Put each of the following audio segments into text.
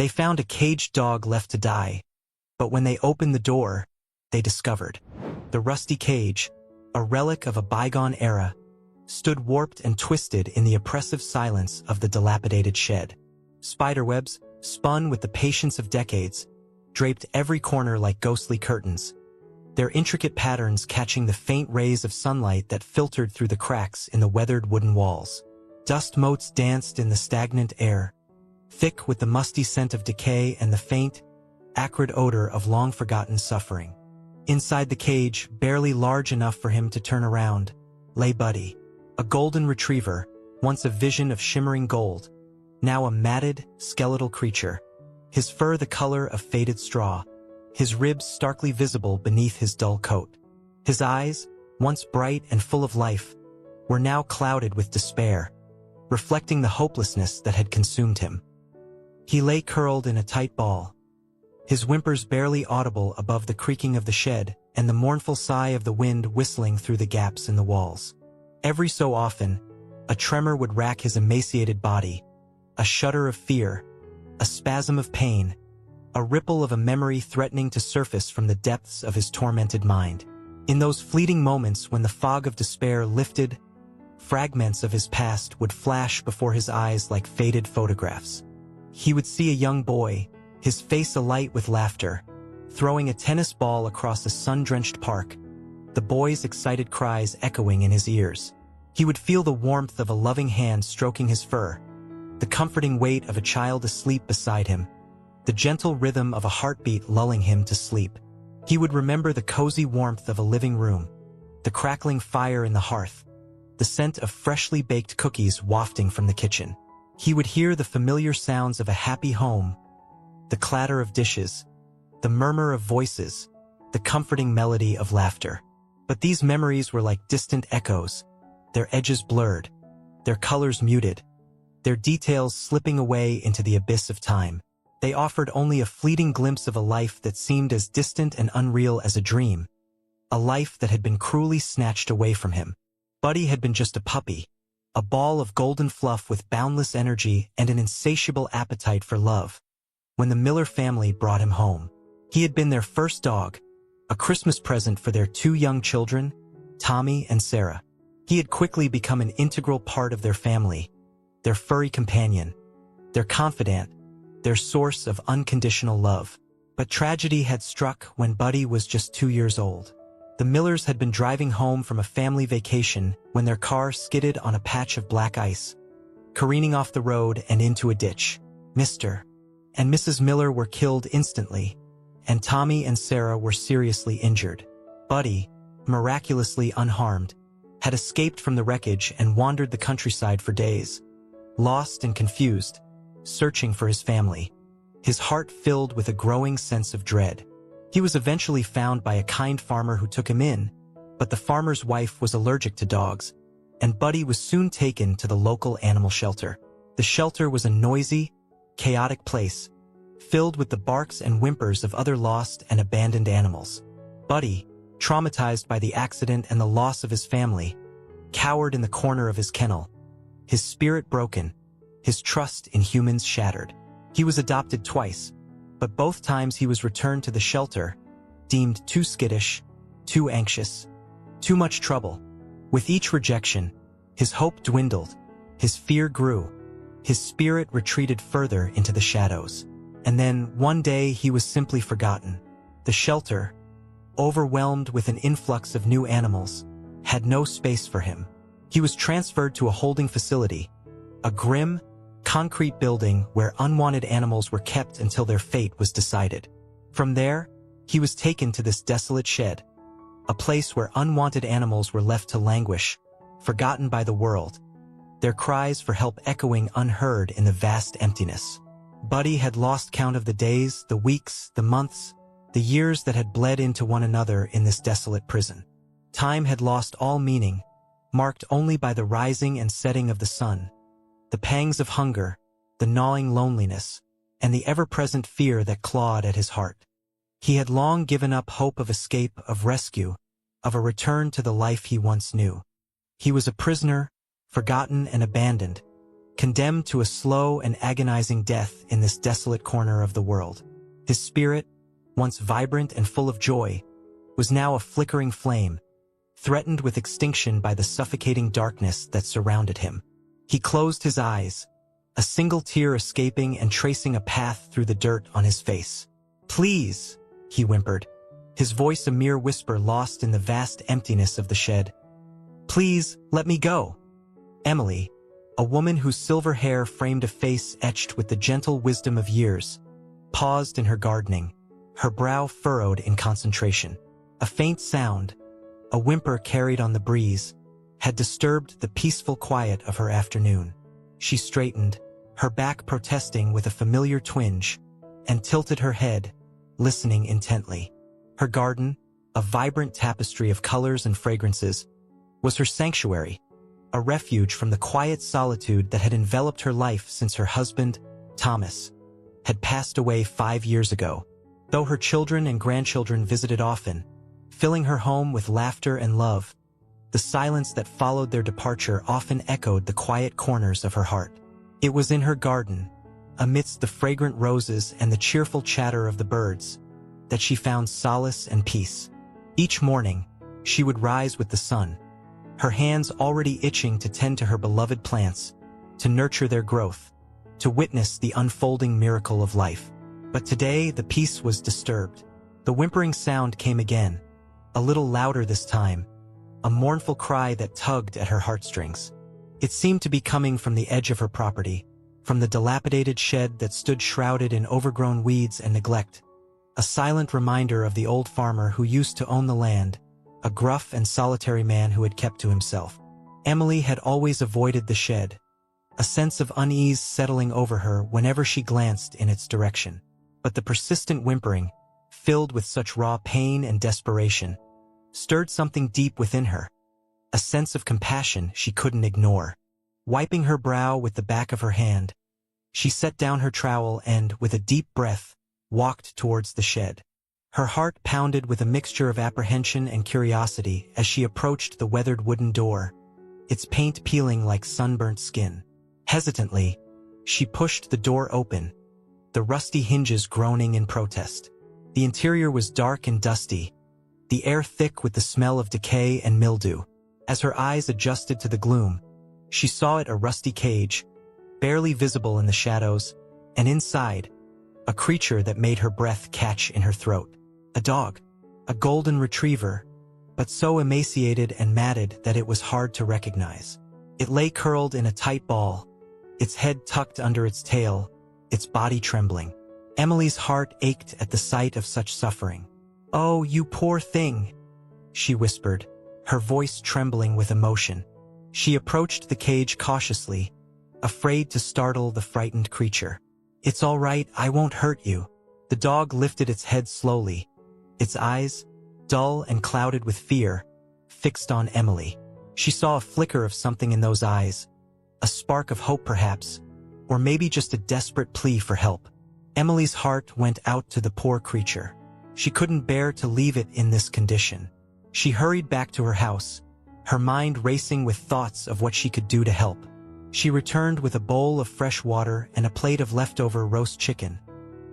They found a caged dog left to die, but when they opened the door, they discovered the rusty cage, a relic of a bygone era, stood warped and twisted in the oppressive silence of the dilapidated shed. Spiderwebs, spun with the patience of decades, draped every corner like ghostly curtains, their intricate patterns catching the faint rays of sunlight that filtered through the cracks in the weathered wooden walls. Dust motes danced in the stagnant air, thick with the musty scent of decay and the faint, acrid odor of long-forgotten suffering. Inside the cage, barely large enough for him to turn around, lay Buddy, a golden retriever, once a vision of shimmering gold, now a matted, skeletal creature, his fur the color of faded straw, his ribs starkly visible beneath his dull coat. His eyes, once bright and full of life, were now clouded with despair, reflecting the hopelessness that had consumed him. He lay curled in a tight ball, his whimpers barely audible above the creaking of the shed and the mournful sigh of the wind whistling through the gaps in the walls. Every so often, a tremor would rack his emaciated body, a shudder of fear, a spasm of pain, a ripple of a memory threatening to surface from the depths of his tormented mind. In those fleeting moments when the fog of despair lifted, fragments of his past would flash before his eyes like faded photographs. He would see a young boy, his face alight with laughter, throwing a tennis ball across a sun-drenched park, the boy's excited cries echoing in his ears. He would feel the warmth of a loving hand stroking his fur, the comforting weight of a child asleep beside him, the gentle rhythm of a heartbeat lulling him to sleep. He would remember the cozy warmth of a living room, the crackling fire in the hearth, the scent of freshly baked cookies wafting from the kitchen. He would hear the familiar sounds of a happy home, the clatter of dishes, the murmur of voices, the comforting melody of laughter. But these memories were like distant echoes, their edges blurred, their colors muted, their details slipping away into the abyss of time. They offered only a fleeting glimpse of a life that seemed as distant and unreal as a dream, a life that had been cruelly snatched away from him. Buddy had been just a puppy, a ball of golden fluff with boundless energy and an insatiable appetite for love. When the Miller family brought him home, he had been their first dog, a Christmas present for their two young children, Tommy and Sarah. He had quickly become an integral part of their family, their furry companion, their confidant, their source of unconditional love. But tragedy had struck when Buddy was just 2 years old. The Millers had been driving home from a family vacation when their car skidded on a patch of black ice, careening off the road and into a ditch. Mr. and Mrs. Miller were killed instantly, and Tommy and Sarah were seriously injured. Buddy, miraculously unharmed, had escaped from the wreckage and wandered the countryside for days, lost and confused, searching for his family, his heart filled with a growing sense of dread. He was eventually found by a kind farmer who took him in, but the farmer's wife was allergic to dogs, and Buddy was soon taken to the local animal shelter. The shelter was a noisy, chaotic place, filled with the barks and whimpers of other lost and abandoned animals. Buddy, traumatized by the accident and the loss of his family, cowered in the corner of his kennel, his spirit broken, his trust in humans shattered. He was adopted twice, but both times he was returned to the shelter, deemed too skittish, too anxious, too much trouble. With each rejection, his hope dwindled, his fear grew, his spirit retreated further into the shadows. And then, one day, he was simply forgotten. The shelter, overwhelmed with an influx of new animals, had no space for him. He was transferred to a holding facility, a grim, concrete building where unwanted animals were kept until their fate was decided. From there, he was taken to this desolate shed, a place where unwanted animals were left to languish, forgotten by the world, their cries for help echoing unheard in the vast emptiness. Buddy had lost count of the days, the weeks, the months, the years that had bled into one another in this desolate prison. Time had lost all meaning, marked only by the rising and setting of the sun, the pangs of hunger, the gnawing loneliness, and the ever-present fear that clawed at his heart. He had long given up hope of escape, of rescue, of a return to the life he once knew. He was a prisoner, forgotten and abandoned, condemned to a slow and agonizing death in this desolate corner of the world. His spirit, once vibrant and full of joy, was now a flickering flame, threatened with extinction by the suffocating darkness that surrounded him. He closed his eyes, a single tear escaping and tracing a path through the dirt on his face. "Please," he whimpered, his voice a mere whisper lost in the vast emptiness of the shed. "Please, let me go." Emily, a woman whose silver hair framed a face etched with the gentle wisdom of years, paused in her gardening, her brow furrowed in concentration. A faint sound, a whimper carried on the breeze, had disturbed the peaceful quiet of her afternoon. She straightened, her back protesting with a familiar twinge, and tilted her head, listening intently. Her garden, a vibrant tapestry of colors and fragrances, was her sanctuary, a refuge from the quiet solitude that had enveloped her life since her husband, Thomas, had passed away 5 years ago. Though her children and grandchildren visited often, filling her home with laughter and love, the silence that followed their departure often echoed the quiet corners of her heart. It was in her garden, amidst the fragrant roses and the cheerful chatter of the birds, that she found solace and peace. Each morning, she would rise with the sun, her hands already itching to tend to her beloved plants, to nurture their growth, to witness the unfolding miracle of life. But today, the peace was disturbed. The whimpering sound came again, a little louder this time, a mournful cry that tugged at her heartstrings. It seemed to be coming from the edge of her property, from the dilapidated shed that stood shrouded in overgrown weeds and neglect, a silent reminder of the old farmer who used to own the land, a gruff and solitary man who had kept to himself. Emily had always avoided the shed, a sense of unease settling over her whenever she glanced in its direction. But the persistent whimpering, filled with such raw pain and desperation, stirred something deep within her, a sense of compassion she couldn't ignore. Wiping her brow with the back of her hand, she set down her trowel and, with a deep breath, walked towards the shed. Her heart pounded with a mixture of apprehension and curiosity as she approached the weathered wooden door, its paint peeling like sunburnt skin. Hesitantly, she pushed the door open, the rusty hinges groaning in protest. The interior was dark and dusty, the air thick with the smell of decay and mildew. As her eyes adjusted to the gloom, she saw it a rusty cage, barely visible in the shadows, and inside, a creature that made her breath catch in her throat. A dog, a golden retriever, but so emaciated and matted that it was hard to recognize. It lay curled in a tight ball, its head tucked under its tail, its body trembling. Emily's heart ached at the sight of such suffering. "Oh, you poor thing," she whispered, her voice trembling with emotion. She approached the cage cautiously, afraid to startle the frightened creature. "It's all right, I won't hurt you." The dog lifted its head slowly, its eyes, dull and clouded with fear, fixed on Emily. She saw a flicker of something in those eyes, a spark of hope perhaps, or maybe just a desperate plea for help. Emily's heart went out to the poor creature. She couldn't bear to leave it in this condition. She hurried back to her house, her mind racing with thoughts of what she could do to help. She returned with a bowl of fresh water and a plate of leftover roast chicken,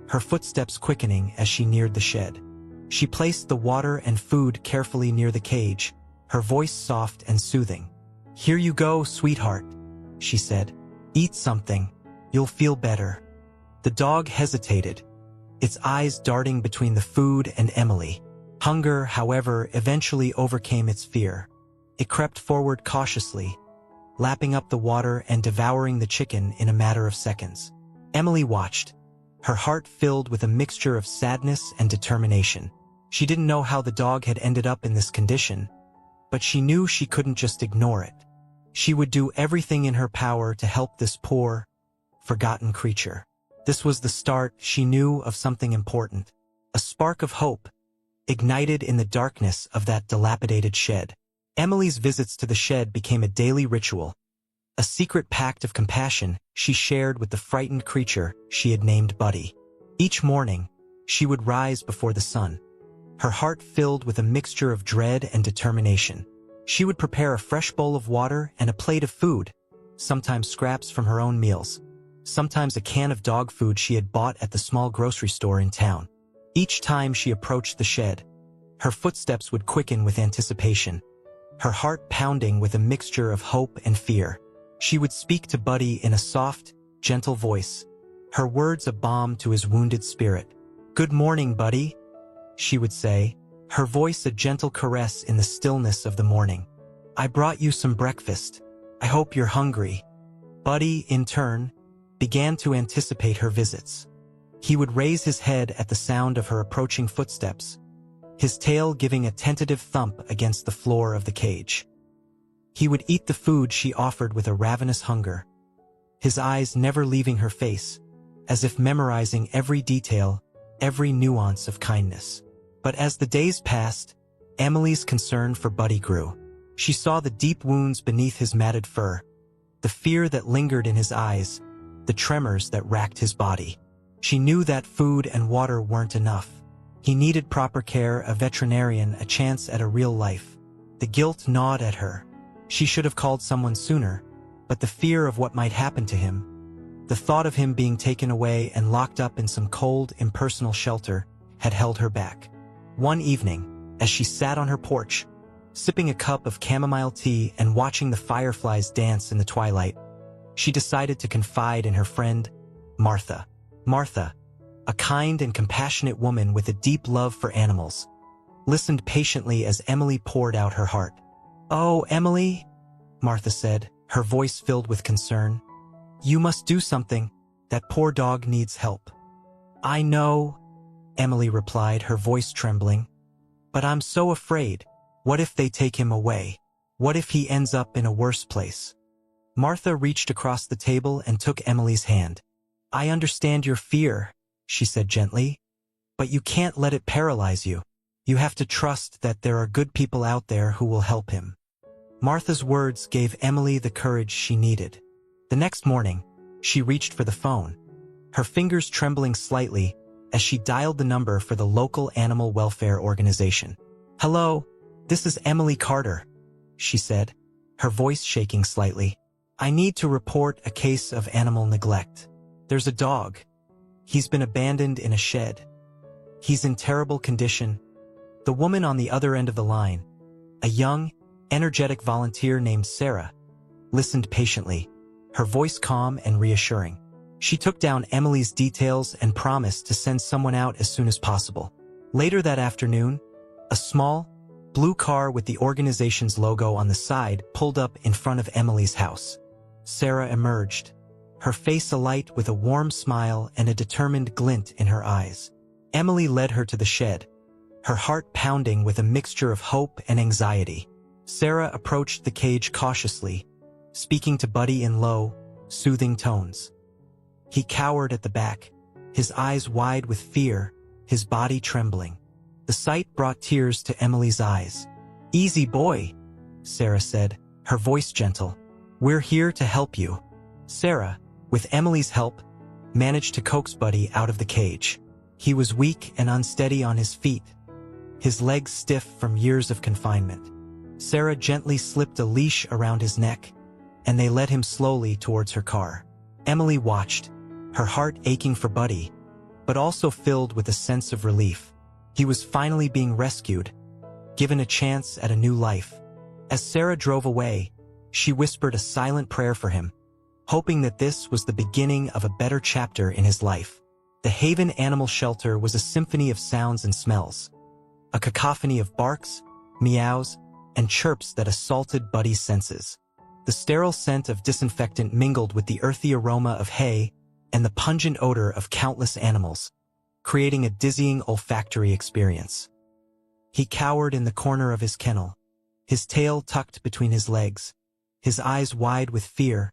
her footsteps quickening as she neared the shed. She placed the water and food carefully near the cage, her voice soft and soothing. "Here you go, sweetheart," she said. "Eat something. You'll feel better." The dog hesitated, its eyes darting between the food and Emily. Hunger, however, eventually overcame its fear. It crept forward cautiously, lapping up the water and devouring the chicken in a matter of seconds. Emily watched, her heart filled with a mixture of sadness and determination. She didn't know how the dog had ended up in this condition, but she knew she couldn't just ignore it. She would do everything in her power to help this poor, forgotten creature. This was the start, she knew, of something important. A spark of hope, ignited in the darkness of that dilapidated shed. Emily's visits to the shed became a daily ritual, a secret pact of compassion she shared with the frightened creature she had named Buddy. Each morning, she would rise before the sun, her heart filled with a mixture of dread and determination. She would prepare a fresh bowl of water and a plate of food, sometimes scraps from her own meals, sometimes a can of dog food she had bought at the small grocery store in town. Each time she approached the shed, her footsteps would quicken with anticipation, her heart pounding with a mixture of hope and fear. She would speak to Buddy in a soft, gentle voice, her words a balm to his wounded spirit. "Good morning, Buddy," she would say, her voice a gentle caress in the stillness of the morning. "I brought you some breakfast. I hope you're hungry." Buddy, in turn, began to anticipate her visits. He would raise his head at the sound of her approaching footsteps, his tail giving a tentative thump against the floor of the cage. He would eat the food she offered with a ravenous hunger, his eyes never leaving her face, as if memorizing every detail, every nuance of kindness. But as the days passed, Emily's concern for Buddy grew. She saw the deep wounds beneath his matted fur, the fear that lingered in his eyes, the tremors that racked his body. She knew that food and water weren't enough. He needed proper care, a veterinarian, a chance at a real life. The guilt gnawed at her. She should have called someone sooner, but the fear of what might happen to him, the thought of him being taken away and locked up in some cold, impersonal shelter, had held her back. One evening, as she sat on her porch, sipping a cup of chamomile tea and watching the fireflies dance in the twilight, she decided to confide in her friend, Martha. Martha, a kind and compassionate woman with a deep love for animals, listened patiently as Emily poured out her heart. "Oh, Emily," Martha said, her voice filled with concern. "You must do something. That poor dog needs help." "I know," Emily replied, her voice trembling. "But I'm so afraid. What if they take him away? What if he ends up in a worse place?" Martha reached across the table and took Emily's hand. "I understand your fear," she said gently, "but you can't let it paralyze you. You have to trust that there are good people out there who will help him." Martha's words gave Emily the courage she needed. The next morning, she reached for the phone, her fingers trembling slightly as she dialed the number for the local animal welfare organization. "Hello, this is Emily Carter," she said, her voice shaking slightly. "I need to report a case of animal neglect. There's a dog. He's been abandoned in a shed. He's in terrible condition." The woman on the other end of the line, a young, energetic volunteer named Sarah, listened patiently, her voice calm and reassuring. She took down Emily's details and promised to send someone out as soon as possible. Later that afternoon, a small, blue car with the organization's logo on the side pulled up in front of Emily's house. Sarah emerged, her face alight with a warm smile and a determined glint in her eyes. Emily led her to the shed, her heart pounding with a mixture of hope and anxiety. Sarah approached the cage cautiously, speaking to Buddy in low, soothing tones. He cowered at the back, his eyes wide with fear, his body trembling. The sight brought tears to Emily's eyes. "Easy boy," Sarah said, her voice gentle. "We're here to help you." Sarah, with Emily's help, managed to coax Buddy out of the cage. He was weak and unsteady on his feet, his legs stiff from years of confinement. Sarah gently slipped a leash around his neck, and they led him slowly towards her car. Emily watched, her heart aching for Buddy, but also filled with a sense of relief. He was finally being rescued, given a chance at a new life. As Sarah drove away, she whispered a silent prayer for him, hoping that this was the beginning of a better chapter in his life. The Haven Animal Shelter was a symphony of sounds and smells, a cacophony of barks, meows, and chirps that assaulted Buddy's senses. The sterile scent of disinfectant mingled with the earthy aroma of hay and the pungent odor of countless animals, creating a dizzying olfactory experience. He cowered in the corner of his kennel, his tail tucked between his legs, his eyes wide with fear,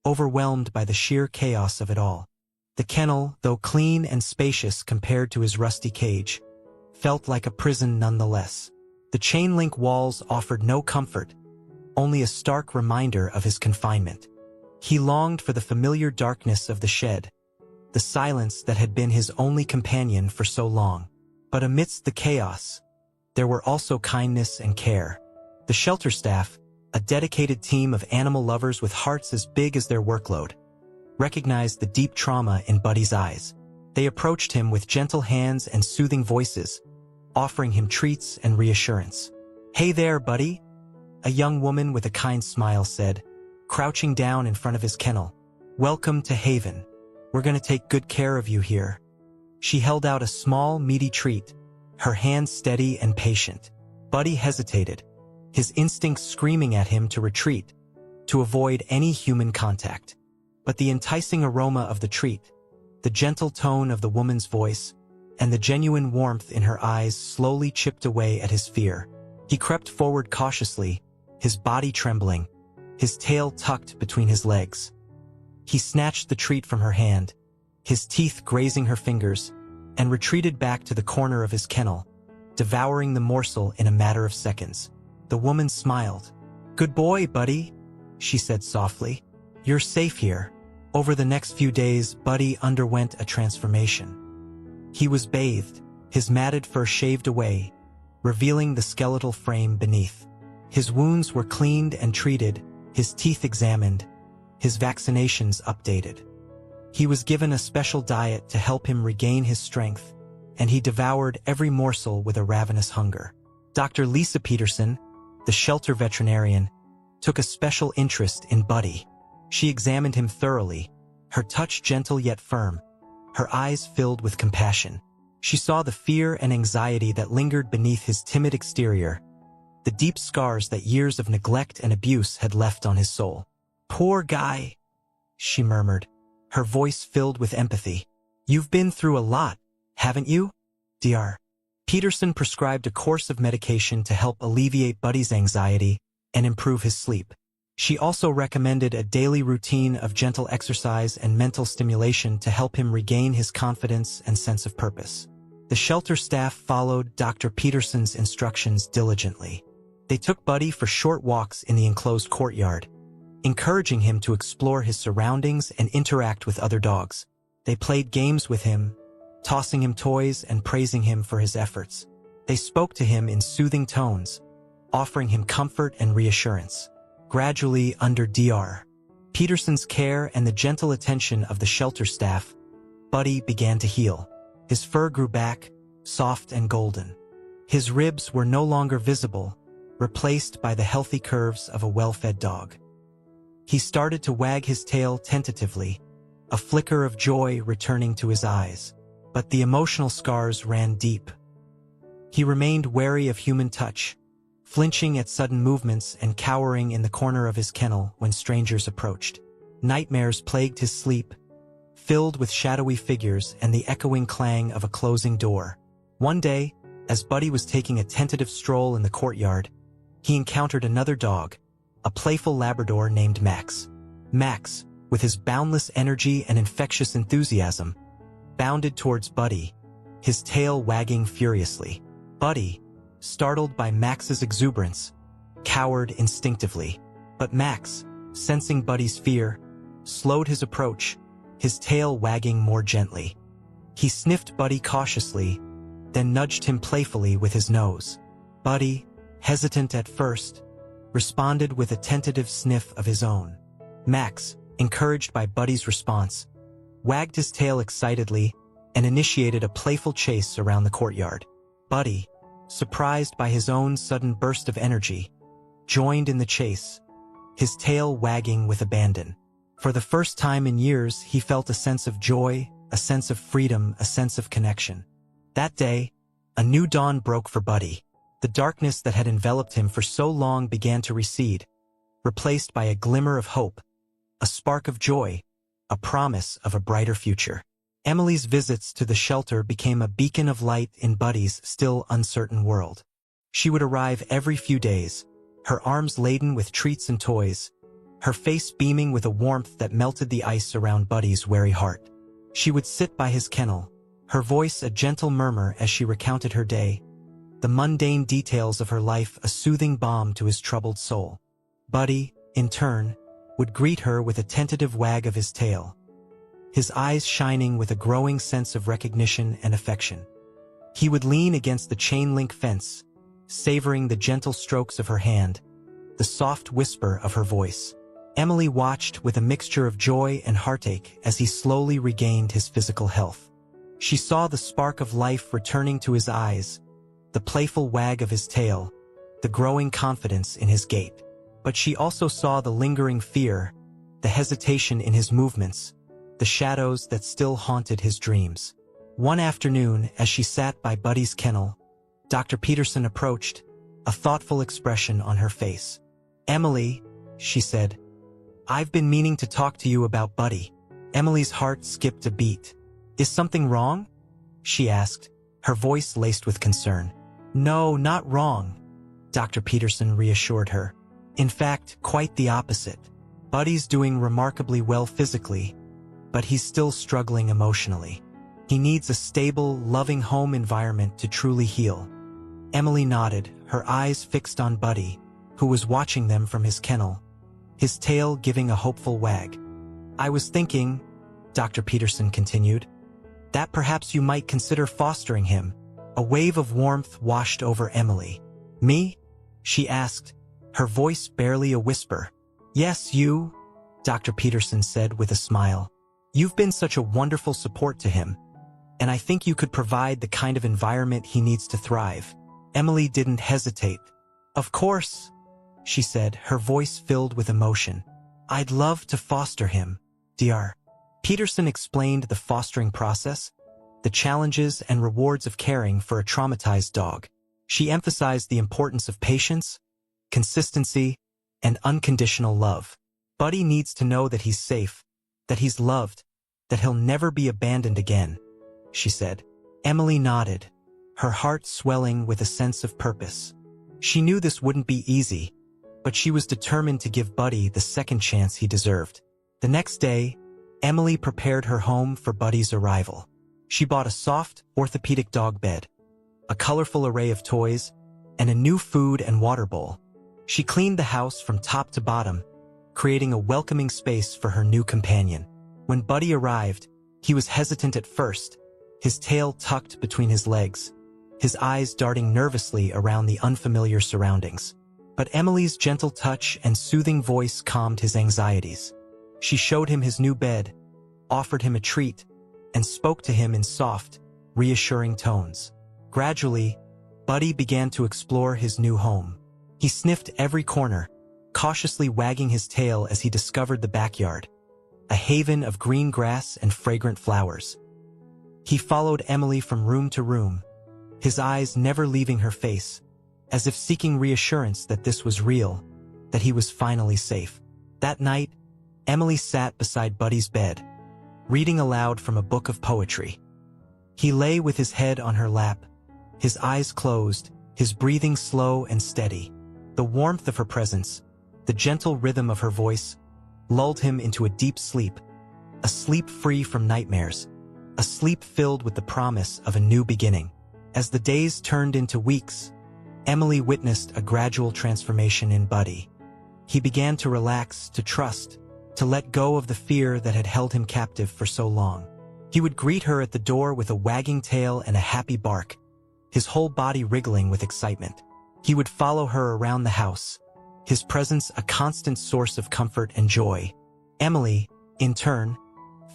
overwhelmed by the sheer chaos of it all. The kennel, though clean and spacious compared to his rusty cage, felt like a prison nonetheless. The chain-link walls offered no comfort, only a stark reminder of his confinement. He longed for the familiar darkness of the shed, the silence that had been his only companion for so long. But amidst the chaos, there were also kindness and care. The shelter staff, A dedicated team of animal lovers with hearts as big as their workload recognized the deep trauma in Buddy's eyes. They approached him with gentle hands and soothing voices, offering him treats and reassurance. "Hey there, Buddy," a young woman with a kind smile said, crouching down in front of his kennel. "Welcome to Haven. We're going to take good care of you here." She held out a small, meaty treat, her hand steady and patient. Buddy hesitated, his instincts screaming at him to retreat, to avoid any human contact. But the enticing aroma of the treat, the gentle tone of the woman's voice, and the genuine warmth in her eyes slowly chipped away at his fear. He crept forward cautiously, his body trembling, his tail tucked between his legs. He snatched the treat from her hand, his teeth grazing her fingers, and retreated back to the corner of his kennel, devouring the morsel in a matter of seconds. The woman smiled. "Good boy, Buddy," she said softly. "You're safe here." Over the next few days, Buddy underwent a transformation. He was bathed, his matted fur shaved away, revealing the skeletal frame beneath. His wounds were cleaned and treated, his teeth examined, his vaccinations updated. He was given a special diet to help him regain his strength, and he devoured every morsel with a ravenous hunger. Dr. Lisa Peterson, the shelter veterinarian, took a special interest in Buddy. She examined him thoroughly, her touch gentle yet firm, her eyes filled with compassion. She saw the fear and anxiety that lingered beneath his timid exterior, the deep scars that years of neglect and abuse had left on his soul. "Poor guy," she murmured, her voice filled with empathy. "You've been through a lot, haven't you?" Dr. Peterson prescribed a course of medication to help alleviate Buddy's anxiety and improve his sleep. She also recommended a daily routine of gentle exercise and mental stimulation to help him regain his confidence and sense of purpose. The shelter staff followed Dr. Peterson's instructions diligently. They took Buddy for short walks in the enclosed courtyard, encouraging him to explore his surroundings and interact with other dogs. They played games with him, tossing him toys and praising him for his efforts. They spoke to him in soothing tones, offering him comfort and reassurance. Gradually, under Dr. Peterson's care and the gentle attention of the shelter staff, Buddy began to heal. His fur grew back, soft and golden. His ribs were no longer visible, replaced by the healthy curves of a well-fed dog. He started to wag his tail tentatively, a flicker of joy returning to his eyes. But the emotional scars ran deep. He remained wary of human touch, flinching at sudden movements and cowering in the corner of his kennel when strangers approached. Nightmares plagued his sleep, filled with shadowy figures and the echoing clang of a closing door. One day, as Buddy was taking a tentative stroll in the courtyard, he encountered another dog, a playful Labrador named Max. Max, with his boundless energy and infectious enthusiasm, bounded towards Buddy, his tail wagging furiously. Buddy, startled by Max's exuberance, cowered instinctively. But Max, sensing Buddy's fear, slowed his approach, his tail wagging more gently. He sniffed Buddy cautiously, then nudged him playfully with his nose. Buddy, hesitant at first, responded with a tentative sniff of his own. Max, encouraged by Buddy's response, wagged his tail excitedly and initiated a playful chase around the courtyard. Buddy, surprised by his own sudden burst of energy, joined in the chase, his tail wagging with abandon. For the first time in years, he felt a sense of joy, a sense of freedom, a sense of connection. That day, a new dawn broke for Buddy. The darkness that had enveloped him for so long began to recede, replaced by a glimmer of hope, a spark of joy, a promise of a brighter future. Emily's visits to the shelter became a beacon of light in Buddy's still uncertain world. She would arrive every few days, her arms laden with treats and toys, her face beaming with a warmth that melted the ice around Buddy's wary heart. She would sit by his kennel, her voice a gentle murmur as she recounted her day, the mundane details of her life a soothing balm to his troubled soul. Buddy, in turn, would greet her with a tentative wag of his tail, his eyes shining with a growing sense of recognition and affection. He would lean against the chain-link fence, savoring the gentle strokes of her hand, the soft whisper of her voice. Emily watched with a mixture of joy and heartache as he slowly regained his physical health. She saw the spark of life returning to his eyes, the playful wag of his tail, the growing confidence in his gait. But she also saw the lingering fear, the hesitation in his movements, the shadows that still haunted his dreams. One afternoon, as she sat by Buddy's kennel, Dr. Peterson approached, a thoughtful expression on her face. "Emily," she said, "I've been meaning to talk to you about Buddy." Emily's heart skipped a beat. "Is something wrong?" she asked, her voice laced with concern. "No, not wrong," Dr. Peterson reassured her. "In fact, quite the opposite. Buddy's doing remarkably well physically, but he's still struggling emotionally. He needs a stable, loving home environment to truly heal." Emily nodded, her eyes fixed on Buddy, who was watching them from his kennel, his tail giving a hopeful wag. "I was thinking," Dr. Peterson continued, "that perhaps you might consider fostering him." A wave of warmth washed over Emily. "Me?" she asked, her voice barely a whisper. "Yes, you," Dr. Peterson said with a smile. "You've been such a wonderful support to him, and I think you could provide the kind of environment he needs to thrive." Emily didn't hesitate. "Of course," she said, her voice filled with emotion. "I'd love to foster him, Dr. Peterson explained the fostering process, the challenges and rewards of caring for a traumatized dog. She emphasized the importance of patience, consistency, and unconditional love. Buddy needs to know that he's safe, that he's loved, that he'll never be abandoned again, she said. Emily nodded, her heart swelling with a sense of purpose. She knew this wouldn't be easy, but she was determined to give Buddy the second chance he deserved. The next day, Emily prepared her home for Buddy's arrival. She bought a soft, orthopedic dog bed, a colorful array of toys, and a new food and water bowl. She cleaned the house from top to bottom, creating a welcoming space for her new companion. When Buddy arrived, he was hesitant at first, his tail tucked between his legs, his eyes darting nervously around the unfamiliar surroundings. But Emily's gentle touch and soothing voice calmed his anxieties. She showed him his new bed, offered him a treat, and spoke to him in soft, reassuring tones. Gradually, Buddy began to explore his new home. He sniffed every corner, cautiously wagging his tail as he discovered the backyard, a haven of green grass and fragrant flowers. He followed Emily from room to room, his eyes never leaving her face, as if seeking reassurance that this was real, that he was finally safe. That night, Emily sat beside Buddy's bed, reading aloud from a book of poetry. He lay with his head on her lap, his eyes closed, his breathing slow and steady. The warmth of her presence, the gentle rhythm of her voice, lulled him into a deep sleep, a sleep free from nightmares, a sleep filled with the promise of a new beginning. As the days turned into weeks, Emily witnessed a gradual transformation in Buddy. He began to relax, to trust, to let go of the fear that had held him captive for so long. He would greet her at the door with a wagging tail and a happy bark, his whole body wriggling with excitement. He would follow her around the house, his presence a constant source of comfort and joy. Emily, in turn,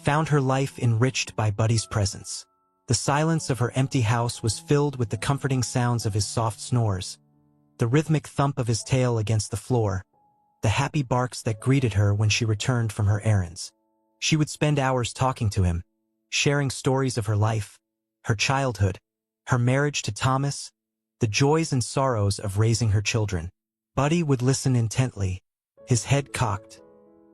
found her life enriched by Buddy's presence. The silence of her empty house was filled with the comforting sounds of his soft snores, the rhythmic thump of his tail against the floor, the happy barks that greeted her when she returned from her errands. She would spend hours talking to him, sharing stories of her life, her childhood, her marriage to Thomas, the joys and sorrows of raising her children. Buddy would listen intently, his head cocked,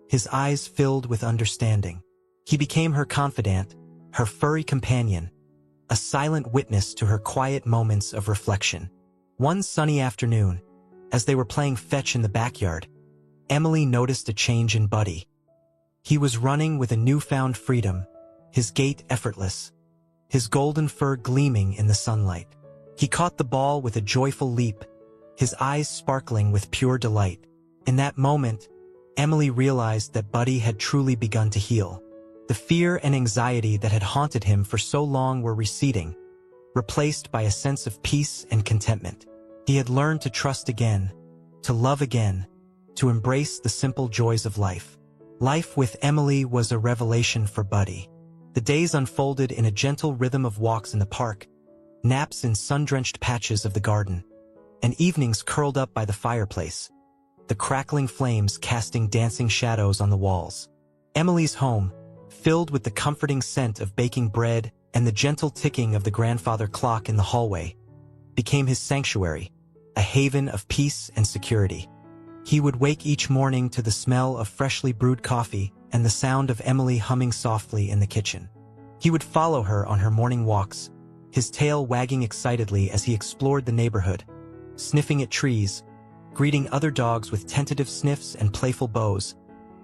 his eyes filled with understanding. He became her confidant, her furry companion, a silent witness to her quiet moments of reflection. One sunny afternoon, as they were playing fetch in the backyard, Emily noticed a change in Buddy. He was running with a newfound freedom, his gait effortless, his golden fur gleaming in the sunlight. He caught the ball with a joyful leap, his eyes sparkling with pure delight. In that moment, Emily realized that Buddy had truly begun to heal. The fear and anxiety that had haunted him for so long were receding, replaced by a sense of peace and contentment. He had learned to trust again, to love again, to embrace the simple joys of life. Life with Emily was a revelation for Buddy. The days unfolded in a gentle rhythm of walks in the park, naps in sun-drenched patches of the garden, and evenings curled up by the fireplace, the crackling flames casting dancing shadows on the walls. Emily's home, filled with the comforting scent of baking bread and the gentle ticking of the grandfather clock in the hallway, became his sanctuary, a haven of peace and security. He would wake each morning to the smell of freshly brewed coffee and the sound of Emily humming softly in the kitchen. He would follow her on her morning walks, his tail wagging excitedly as he explored the neighborhood, sniffing at trees, greeting other dogs with tentative sniffs and playful bows,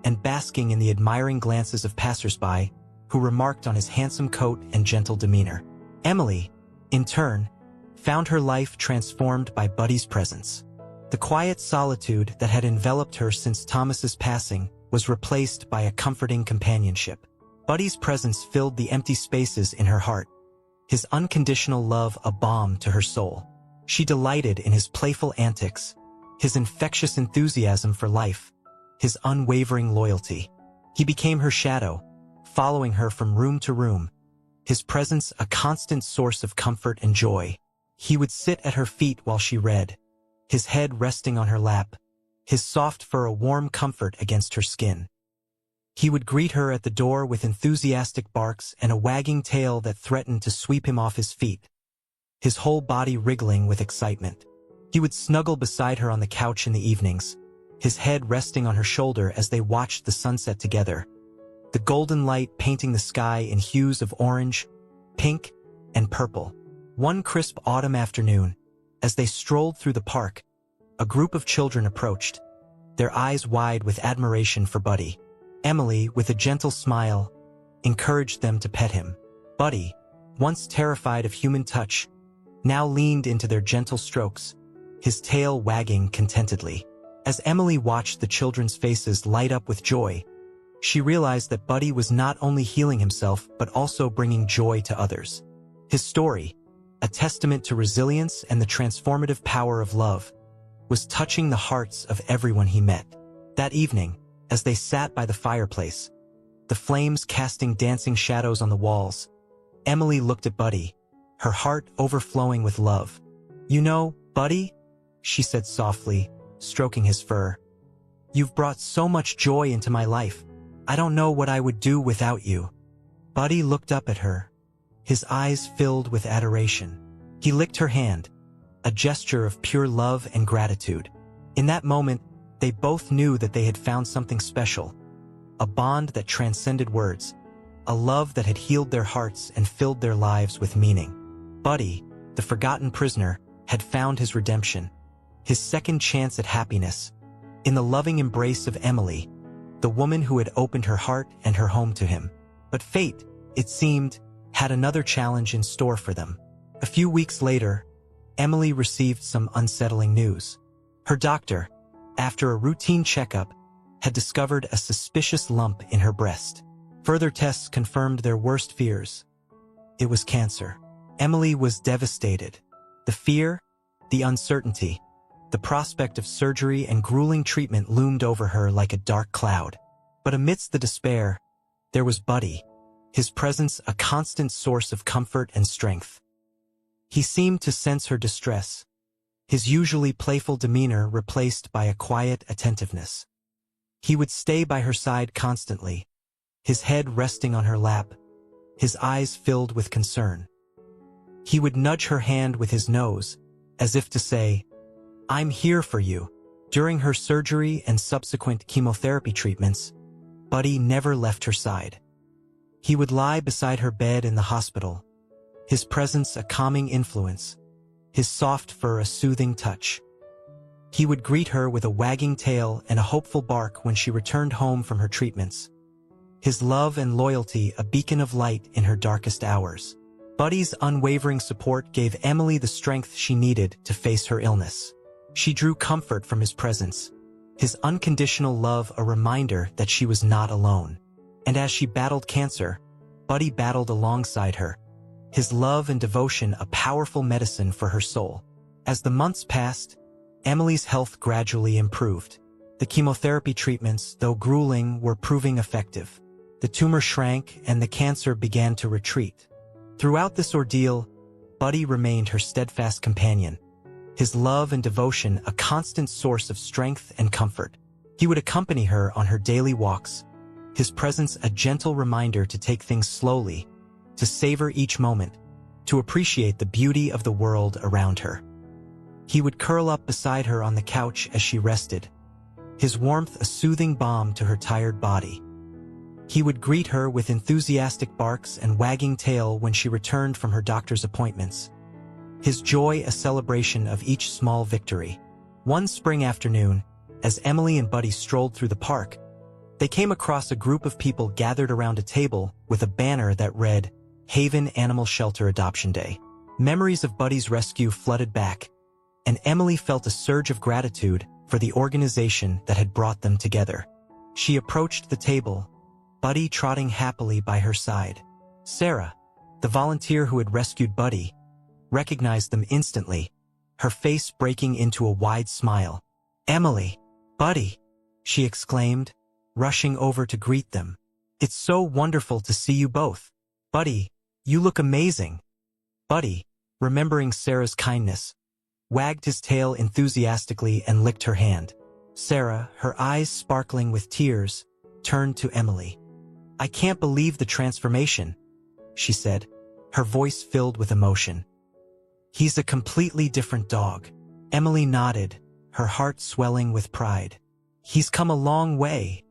and basking in the admiring glances of passersby who remarked on his handsome coat and gentle demeanor. Emily, in turn, found her life transformed by Buddy's presence. The quiet solitude that had enveloped her since Thomas's passing was replaced by a comforting companionship. Buddy's presence filled the empty spaces in her heart, his unconditional love a balm to her soul. She delighted in his playful antics, his infectious enthusiasm for life, his unwavering loyalty. He became her shadow, following her from room to room, his presence a constant source of comfort and joy. He would sit at her feet while she read, his head resting on her lap, his soft fur a warm comfort against her skin. He would greet her at the door with enthusiastic barks and a wagging tail that threatened to sweep him off his feet, his whole body wriggling with excitement. He would snuggle beside her on the couch in the evenings, his head resting on her shoulder as they watched the sunset together, the golden light painting the sky in hues of orange, pink, and purple. One crisp autumn afternoon, as they strolled through the park, a group of children approached, their eyes wide with admiration for Buddy. Emily, with a gentle smile, encouraged them to pet him. Buddy, once terrified of human touch, now leaned into their gentle strokes, his tail wagging contentedly. As Emily watched the children's faces light up with joy, she realized that Buddy was not only healing himself but also bringing joy to others. His story, a testament to resilience and the transformative power of love, was touching the hearts of everyone he met. That evening, as they sat by the fireplace, the flames casting dancing shadows on the walls, Emily looked at Buddy, her heart overflowing with love. "You know, Buddy," she said softly, stroking his fur, "you've brought so much joy into my life. I don't know what I would do without you." Buddy looked up at her, his eyes filled with adoration. He licked her hand, a gesture of pure love and gratitude. In that moment, they both knew that they had found something special, a bond that transcended words, a love that had healed their hearts and filled their lives with meaning. Buddy, the forgotten prisoner, had found his redemption, his second chance at happiness, in the loving embrace of Emily, the woman who had opened her heart and her home to him. But fate, it seemed, had another challenge in store for them. A few weeks later, Emily received some unsettling news. Her doctor, after a routine checkup, had discovered a suspicious lump in her breast. Further tests confirmed their worst fears. It was cancer. Emily was devastated. The fear, the uncertainty, the prospect of surgery and grueling treatment loomed over her like a dark cloud. But amidst the despair, there was Buddy, his presence a constant source of comfort and strength. He seemed to sense her distress, his usually playful demeanor replaced by a quiet attentiveness. He would stay by her side constantly, his head resting on her lap, his eyes filled with concern. He would nudge her hand with his nose, as if to say, "I'm here for you." During her surgery and subsequent chemotherapy treatments, Buddy never left her side. He would lie beside her bed in the hospital, his presence a calming influence, his soft fur a soothing touch. He would greet her with a wagging tail and a hopeful bark when she returned home from her treatments, his love and loyalty a beacon of light in her darkest hours. Buddy's unwavering support gave Emily the strength she needed to face her illness. She drew comfort from his presence, his unconditional love a reminder that she was not alone. And as she battled cancer, Buddy battled alongside her, his love and devotion a powerful medicine for her soul. As the months passed, Emily's health gradually improved. The chemotherapy treatments, though grueling, were proving effective. The tumor shrank and the cancer began to retreat. Throughout this ordeal, Buddy remained her steadfast companion, his love and devotion a constant source of strength and comfort. He would accompany her on her daily walks, his presence a gentle reminder to take things slowly, to savor each moment, to appreciate the beauty of the world around her. He would curl up beside her on the couch as she rested, his warmth a soothing balm to her tired body. He would greet her with enthusiastic barks and wagging tail when she returned from her doctor's appointments, his joy a celebration of each small victory. One spring afternoon, as Emily and Buddy strolled through the park, they came across a group of people gathered around a table with a banner that read, Haven Animal Shelter Adoption Day. Memories of Buddy's rescue flooded back, and Emily felt a surge of gratitude for the organization that had brought them together. She approached the table, Buddy trotting happily by her side. Sarah, the volunteer who had rescued Buddy, recognized them instantly, her face breaking into a wide smile. "Emily, Buddy," she exclaimed, rushing over to greet them. "It's so wonderful to see you both. Buddy, you look amazing." Buddy, remembering Sarah's kindness, wagged his tail enthusiastically and licked her hand. Sarah, her eyes sparkling with tears, turned to Emily. "I can't believe the transformation," she said, her voice filled with emotion. "He's a completely different dog." Emily nodded, her heart swelling with pride. "He's come a long way,"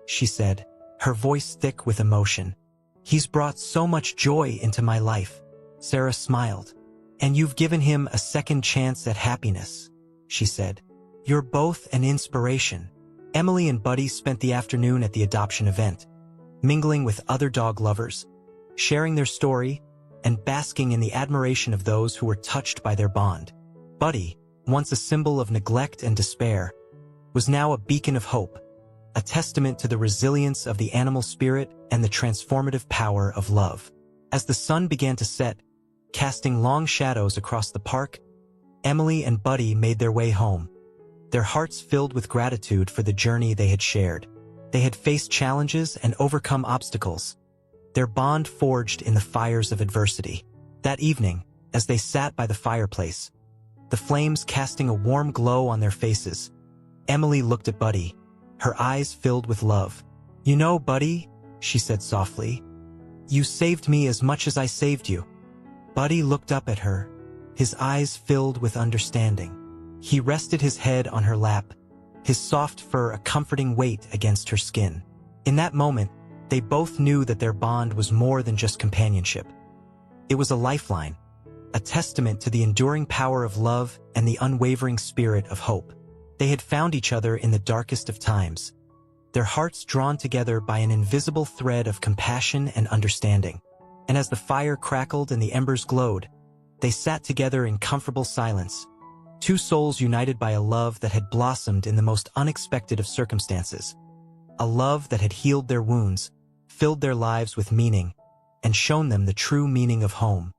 she said, her voice thick with emotion. "He's brought so much joy into my life." Sarah smiled. "And you've given him a second chance at happiness," she said. "You're both an inspiration." Emily and Buddy spent the afternoon at the adoption event, mingling with other dog lovers, sharing their story, and basking in the admiration of those who were touched by their bond. Buddy, once a symbol of neglect and despair, was now a beacon of hope, a testament to the resilience of the animal spirit and the transformative power of love. As the sun began to set, casting long shadows across the park, Emily and Buddy made their way home, their hearts filled with gratitude for the journey they had shared. They had faced challenges and overcome obstacles, their bond forged in the fires of adversity. That evening, as they sat by the fireplace, the flames casting a warm glow on their faces, Emily looked at Buddy, her eyes filled with love. "You know, Buddy," she said softly, "you saved me as much as I saved you." Buddy looked up at her, his eyes filled with understanding. He rested his head on her lap, his soft fur a comforting weight against her skin. In that moment, they both knew that their bond was more than just companionship. It was a lifeline, a testament to the enduring power of love and the unwavering spirit of hope. They had found each other in the darkest of times, their hearts drawn together by an invisible thread of compassion and understanding. And as the fire crackled and the embers glowed, they sat together in comfortable silence, two souls united by a love that had blossomed in the most unexpected of circumstances, a love that had healed their wounds, filled their lives with meaning, and shown them the true meaning of home.